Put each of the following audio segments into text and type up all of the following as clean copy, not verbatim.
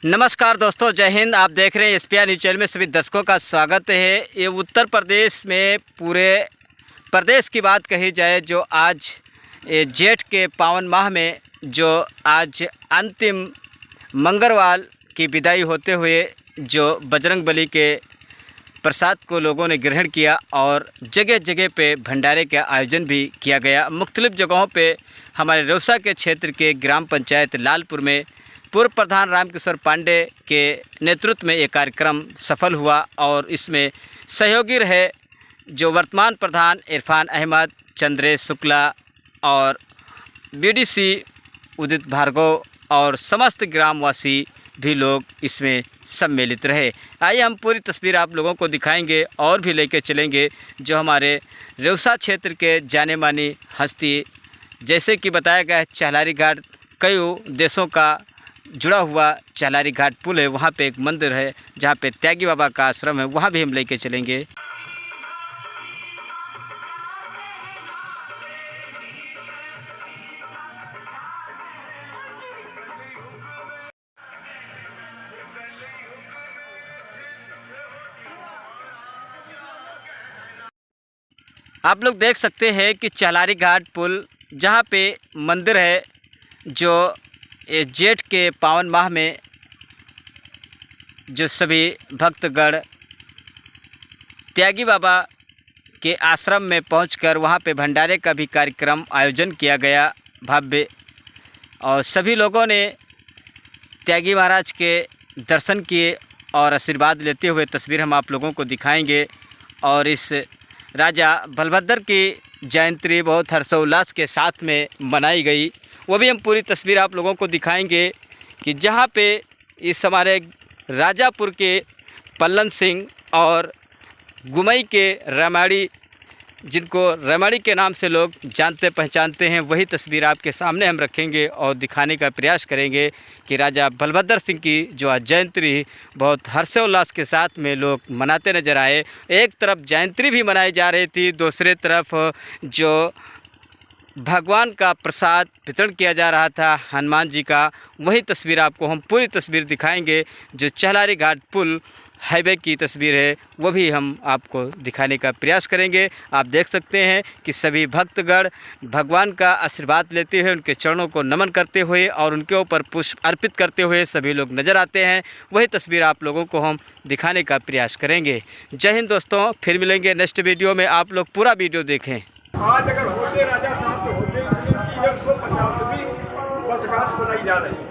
नमस्कार दोस्तों, जय हिंद। आप देख रहे हैं एसपीआर न्यूज़ चैनल में सभी दर्शकों का स्वागत है। ये उत्तर प्रदेश में पूरे प्रदेश की बात कही जाए, जो आज जेठ के पावन माह में जो आज अंतिम मंगलवार की विदाई होते हुए जो बजरंगबली के प्रसाद को लोगों ने ग्रहण किया और जगह जगह पे भंडारे का आयोजन भी किया गया। मुख्तलिफ़ जगहों पे हमारे रौसा के क्षेत्र के ग्राम पंचायत लालपुर में पूर्व प्रधान रामकिशोर पांडे के नेतृत्व में ये कार्यक्रम सफल हुआ और इसमें सहयोगी रहे जो वर्तमान प्रधान इरफान अहमद, चंद्रेश शुक्ला और बीडीसी उदित भार्गव और समस्त ग्रामवासी भी लोग इसमें सम्मिलित रहे। आइए हम पूरी तस्वीर आप लोगों को दिखाएंगे और भी लेके चलेंगे जो हमारे रौसा क्षेत्र के जाने मानी हस्ती, जैसे कि बताया गया है चहलारी घाट कई देशों का जुड़ा हुआ चहलारी घाट पुल है। वहाँ पे एक मंदिर है जहाँ पे त्यागी बाबा का आश्रम है, वहाँ भी हम लेके चलेंगे। आप लोग देख सकते हैं कि चहलारी घाट पुल जहाँ पे मंदिर है, जो ये जेठ के पावन माह में जो सभी भक्तगण त्यागी बाबा के आश्रम में पहुंचकर वहां पे भंडारे का भी कार्यक्रम आयोजन किया गया भव्य, और सभी लोगों ने त्यागी महाराज के दर्शन किए और आशीर्वाद लेते हुए तस्वीर हम आप लोगों को दिखाएंगे। और इस राजा बलभद्र की जयंती बहुत हर्षोल्लास के साथ में मनाई गई, वो भी हम पूरी तस्वीर आप लोगों को दिखाएंगे कि जहाँ पे इस हमारे राजापुर के पल्लन सिंह और गुमई के रमाड़ी, जिनको रमाड़ी के नाम से लोग जानते पहचानते हैं, वही तस्वीर आपके सामने हम रखेंगे और दिखाने का प्रयास करेंगे कि राजा बलभद्र सिंह की जो आज जयंती बहुत हर्षोल्लास के साथ में लोग मनाते नजर आए। एक तरफ जयंती भी मनाई जा रही थी, दूसरे तरफ जो भगवान का प्रसाद वितरण किया जा रहा था हनुमान जी का, वही तस्वीर आपको हम पूरी तस्वीर दिखाएंगे। जो चहलारी घाट पुल हाईवे की तस्वीर है वो भी हम आपको दिखाने का प्रयास करेंगे। आप देख सकते हैं कि सभी भक्तगण भगवान का आशीर्वाद लेते हुए, उनके चरणों को नमन करते हुए और उनके ऊपर पुष्प अर्पित करते हुए सभी लोग नज़र आते हैं। वही तस्वीर आप लोगों को हम दिखाने का प्रयास करेंगे। जय हिंद दोस्तों, फिर मिलेंगे नेक्स्ट वीडियो में। आप लोग पूरा वीडियो देखें। आज अगर होते राजा साहब तो होते 150वीं वर्षगांठ बनाई जा रही है।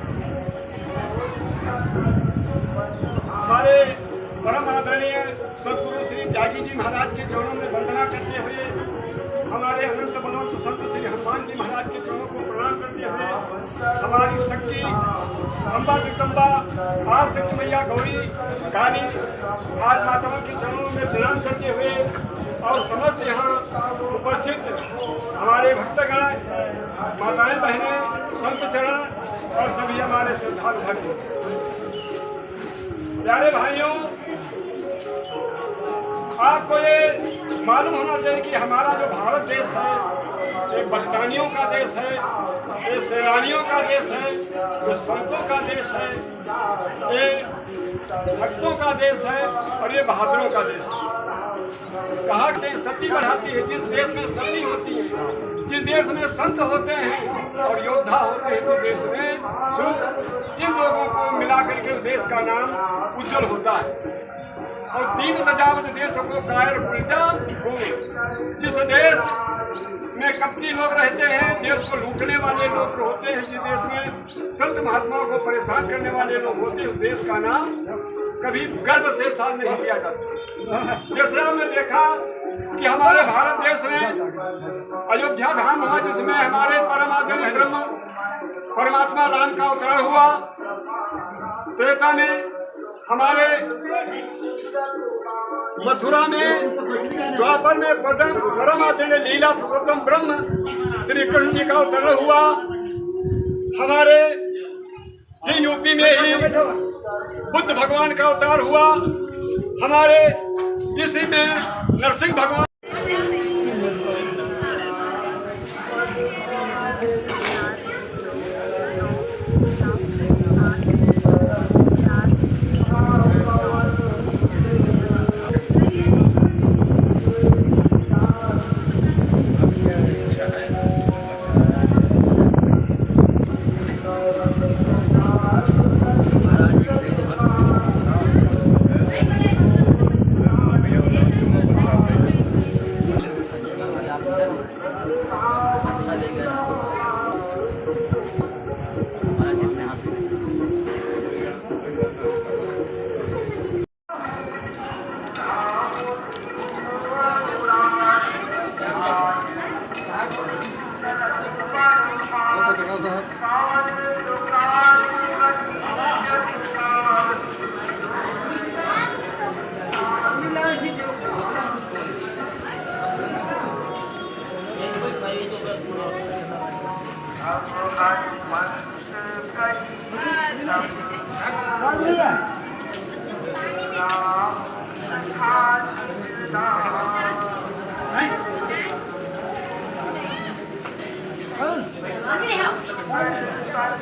हमारे परम आदरणीय सदगुरु श्री त्यागी जी महाराज के चरणों में वंदना करते हुए, हमारे अनंत बलवंत संत श्री हनुमान जी महाराज के चरणों को प्रणाम करते हुए, हमारी शक्ति अम्बा जगदम्बा आज शक्ति मैया गौरी काली आज माताओं के चरणों में प्रणाम करते हुए और समस्त यहाँ उपस्थित हमारे भक्तगण, माताएं बहनें, संत चरण और सभी हमारे श्रद्धालु भक्त, प्यारे भाइयों, आपको ये मालूम होना चाहिए कि हमारा जो भारत देश है ये बलिदानियों का देश है, ये सेनानियों का देश है, ये संतों का देश है, ये भक्तों का देश है और ये बहादुरों का देश है। कहा कि सती बढ़ाती है, जिस देश में सती होती है, जिस देश में संत होते हैं और योद्धा होते हैं, तो देश में शुद्ध इन लोगों को मिलाकर के देश का नाम उज्जवल होता है। और 3 लजावत देशों को कायर उल्टा जिस देश में कपटी लोग रहते हैं, देश को लूटने वाले लोग होते हैं, जिस देश में संत महात्माओं को परेशान करने वाले लोग होते हैं, उस देश का नाम कभी गर्व से साल नहीं किया जा सकता। जैसे हमने देखा कि हमारे भारत देश में अयोध्या धाम हुआ, जिसमें हमारे परम आदरणीय ब्रह्म परमात्मा राम का अवतरण हुआ। त्रेता में हमारे मथुरा में, द्वापर में परम आदरणीय लीला पुरुषोत्तम ब्रह्म श्री कृष्ण जी का अवतरण हुआ। हमारे यूपी में ही बुद्ध भगवान का अवतार हुआ। हमारे इसी में नरसिंह भगवान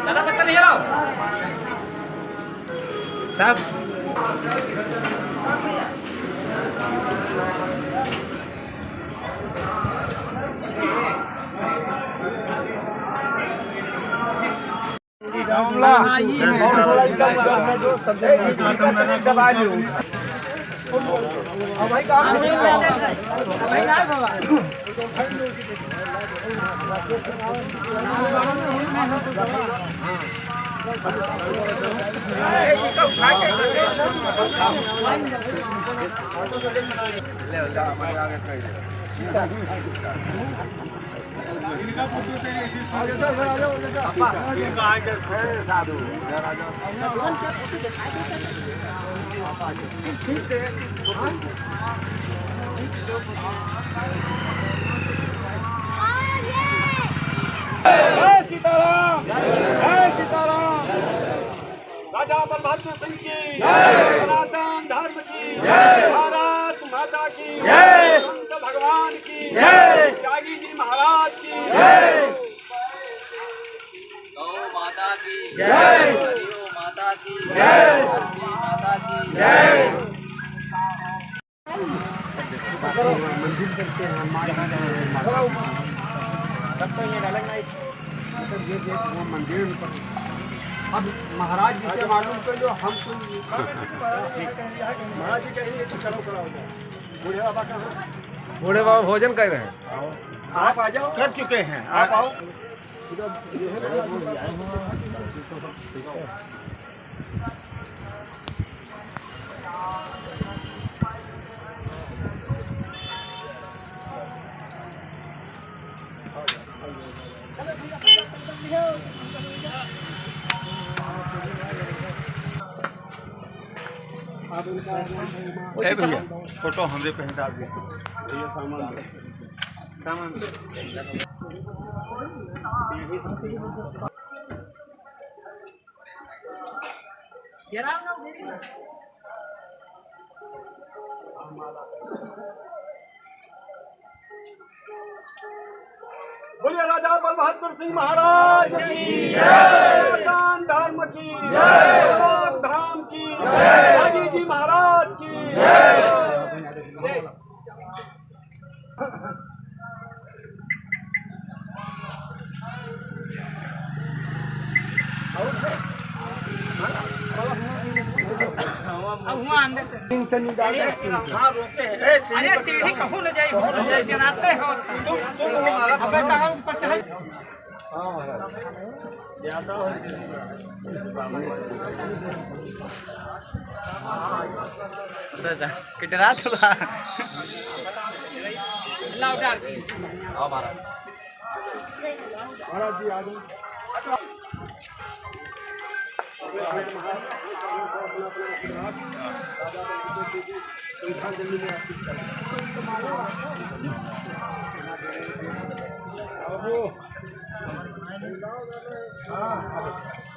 दादा पत्ता नहीं हिलाओ साहब। जय सीताराम, जय सीताराम। राजा बलभद्र सिंह की जय, सनातन धर्म की जय, भारत माता की जय, संत भगवान की जय, त्यागी जी महाराज की जय, गौ माता की जय, गौ माता की जय, माता की जय। मंदिर करते हैं वो मंदिर अब महाराज जी से मालूम कर लो हम महाराज जी कहेंगे तो चलो करा हो जाए। बूढ़े बाबा कहाँ? बूढ़े बाबा भोजन कर रहे हैं। आप आ जाओ। कर चुके हैं, आप आओ। भैया फोटो हमरे पे डाल दिए। सामान बोलिए राजा बलभद्र सिंह महाराज की जय, सनातन धर्म की जय, लोक धाम की जय, त्यागी जी महाराज की जय। हाँ रोके हैं। अरे सीढ़ी कहूँ न जाए जनाते हो अबे कहाँ ऊपर चढ़े कितना थोड़ा लाओ डाल महाराज जी आ जाओ।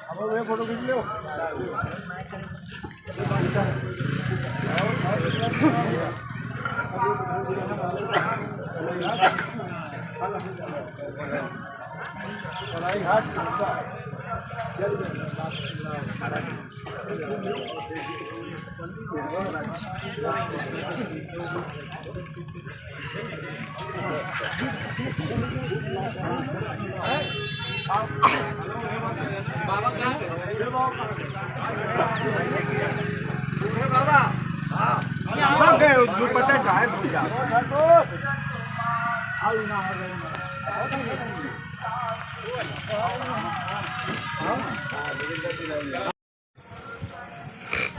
अब फोटो खींच लो।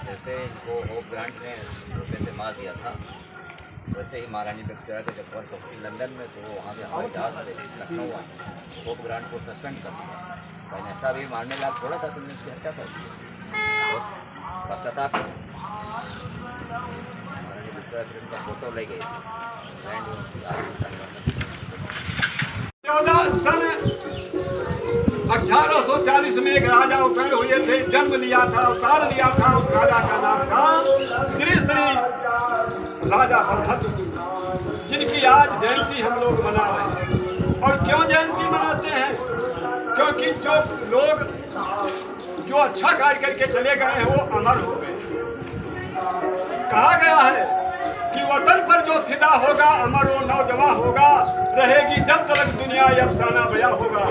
जैसे इनको होप ग्रांट ने रुपये से मार दिया था, वैसे ही महारानी विक्टोरिया के जब बर्थ हुई लंदन में, तो वहाँ पे हवाई जहाज से लखनऊ आए, होप ग्रांट को सस्पेंड कर दिया। लेकिन ऐसा भी मारने लायक थोड़ा था, तुमने उसकी हत्या कर दी। बहुत पश्चाताप है। महारानी विक्टोरिया फिर उनका फोटो ले गई थी बैंड उनकी आर्मी संगठन 14 सन 1840 में एक राजा उत्पन्न हुए थे, जन्म लिया था, अवतार लिया था। उस राजा का नाम था श्री श्री राजा बलभद्र सिंह, जिनकी आज जयंती हम लोग मना रहे हैं। और क्यों जयंती मनाते हैं? क्योंकि जो लोग जो अच्छा कार्य करके चले गए हैं वो अमर हो गए। कहा गया है कि वतन पर जो फिदा होगा अमर हो नौजवान होगा, रहेगी जब तक दुनिया ये अफसाना बया होगा।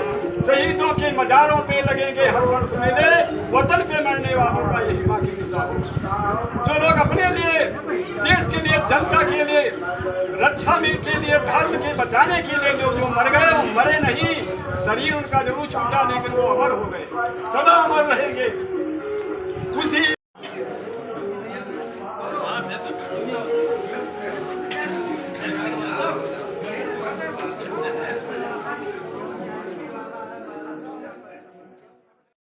शहीदों के मजारों पे लगेंगे हर वर्ष मेले, वतन पे मरने वालों का यही माँ की निशा होगा। जो लोग अपने लिए, देश के लिए, जनता के लिए, रक्षा में के लिए, धर्म के बचाने के लिए जो मर गए वो मरे नहीं, शरीर उनका जरूर छूटा लेकिन वो अमर हो गए, सदा अमर रहेंगे। उसी